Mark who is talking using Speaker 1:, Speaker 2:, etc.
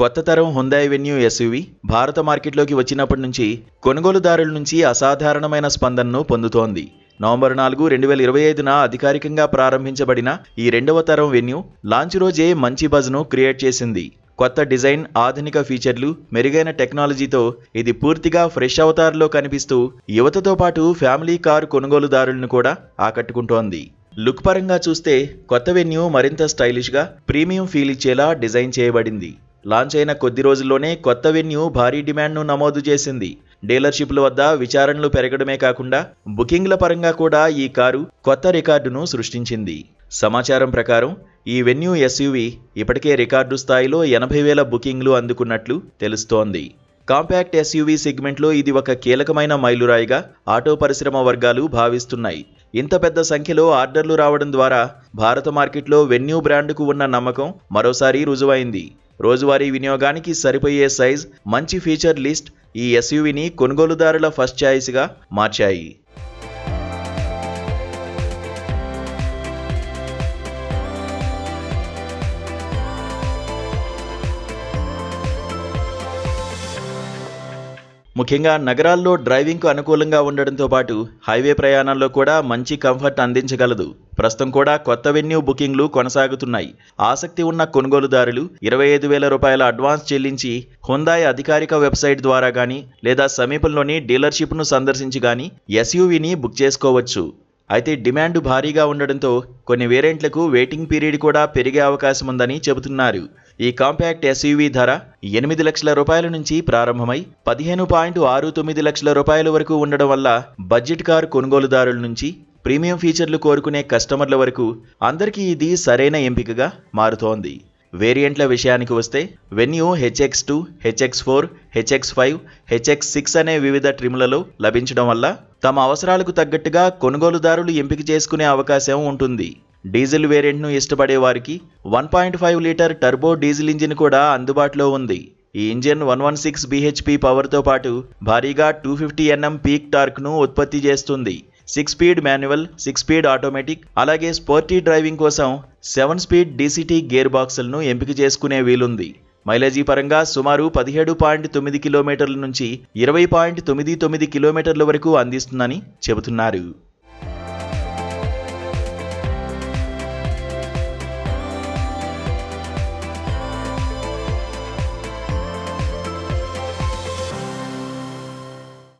Speaker 1: కొత్త తరం Hyundai venue SUV భారత మార్కెట్లోకి వచ్చినప్పటి నుంచి కొనుగోలుదారుల నుంచి అసాధారణమైన స్పందనను పొందుతోంది. నవంబర్ 4, 2025న అధికారికంగా ప్రారంభించబడిన ఈ రెండవ తరం వెన్యూ లాంచ్ రోజే మంచి బజ్ను క్రియేట్ చేసింది. కొత్త డిజైన్, ఆధునిక ఫీచర్లు, మెరుగైన టెక్నాలజీతో ఇది పూర్తిగా ఫ్రెష్ అవతార్లో కనిపిస్తూ యువతతో పాటు ఫ్యామిలీ కారు కొనుగోలుదారులను కూడా ఆకట్టుకుంటోంది. లుక్ పరంగా చూస్తే కొత్త వెన్యూ మరింత స్టైలిష్గా, ప్రీమియం ఫీల్ ఇచ్చేలా డిజైన్ చేయబడింది. లాంచ్ అయిన కొద్ది రోజుల్లోనే కొత్త వెన్యూ భారీ డిమాండ్ను నమోదు చేసింది. డీలర్షిప్ల వద్ద విచారణలు పెరగడమే కాకుండా బుకింగ్ల పరంగా కూడా ఈ కారు కొత్త రికార్డును సృష్టించింది. సమాచారం ప్రకారం ఈ వెన్యూ ఎస్యూవీ ఇప్పటికే రికార్డు స్థాయిలో 80,000 బుకింగ్లు అందుకున్నట్లు తెలుస్తోంది. కాంపాక్ట్ ఎస్యూవీ సెగ్మెంట్లో ఇది ఒక కీలకమైన మైలురాయిగా ఆటో పరిశ్రమ వర్గాలు భావిస్తున్నాయి. ఇంత పెద్ద సంఖ్యలో ఆర్డర్లు రావడం ద్వారా భారత మార్కెట్లో వెన్యూ బ్రాండ్కు ఉన్న నమ్మకం మరోసారి రుజువైంది. రోజువారీ వినియోగానికి సరిపోయే సైజ్, మంచి ఫీచర్ లిస్ట్ ఈ ఎస్యూవీని కొనుగోలుదారుల ఫస్ట్ చాయిస్గా మార్చాయి. ముఖ్యంగా నగరాల్లో డ్రైవింగ్కు అనుకూలంగా ఉండడంతో పాటు హైవే ప్రయాణాల్లో కూడా మంచి కంఫర్ట్ అందించగలదు. ప్రస్తుతం కూడా కొత్త వెన్యూ బుకింగ్లు కొనసాగుతున్నాయి. ఆసక్తి ఉన్న కొనుగోలుదారులు 25,000 రూపాయల అడ్వాన్స్ చెల్లించి హ్యుందాయ్ అధికారిక వెబ్సైట్ ద్వారా కానీ లేదా సమీపంలోని డీలర్షిప్ను సందర్శించి కానీ ఎస్యూవీని బుక్ చేసుకోవచ్చు. అయితే డిమాండ్ భారీగా ఉండడంతో కొన్ని వేరియంట్లకు వెయిటింగ్ పీరియడ్ కూడా పెరిగే అవకాశం ఉందని చెబుతున్నారు. ఈ కాంపాక్ట్ ఎస్యూవీ ధర 8 లక్షల రూపాయల నుంచి ప్రారంభమై 15.69 లక్షల రూపాయల వరకు ఉండడం వల్ల బడ్జెట్ కారు కొనుగోలుదారుల నుంచి ప్రీమియం ఫీచర్లు కోరుకునే కస్టమర్ల వరకు అందరికీ ఇది సరైన ఎంపికగా మారుతోంది. వేరియంట్ల విషయానికి వస్తే venue HX2, HX4, HX5, HX6 అనే వివిధ ట్రిమ్లలో లభించడం వల్ల తమ అవసరాలకు తగ్గట్టుగా కొనుగోలుదారులు ఎంపిక చేసుకునే అవకాశం ఉంటుంది. డీజిల్ వేరియంట్ను ఇష్టపడే వారికి 1.5 లీటర్ టర్బో డీజిల్ ఇంజిన్ కూడా అందుబాటులో ఉంది. ఈ ఇంజిన్ 116 bhp పవర్తో పాటు భారీగా 250 Nm పీక్ టార్క్ను ఉత్పత్తి చేస్తుంది. 6 స్పీడ్ మాన్యువల్, 6 స్పీడ్ ఆటోమేటిక్, అలాగే స్పోర్టీ డ్రైవింగ్ కోసం 7 స్పీడ్ DCT గేర్ బాక్సులను ఎంపిక చేసుకునే వీలుంది. మైలేజీ పరంగా సుమారు 17.9 కిలోమీటర్ల నుంచి 20.99 కిలోమీటర్ల వరకు అందిస్తుందని చెబుతున్నారు.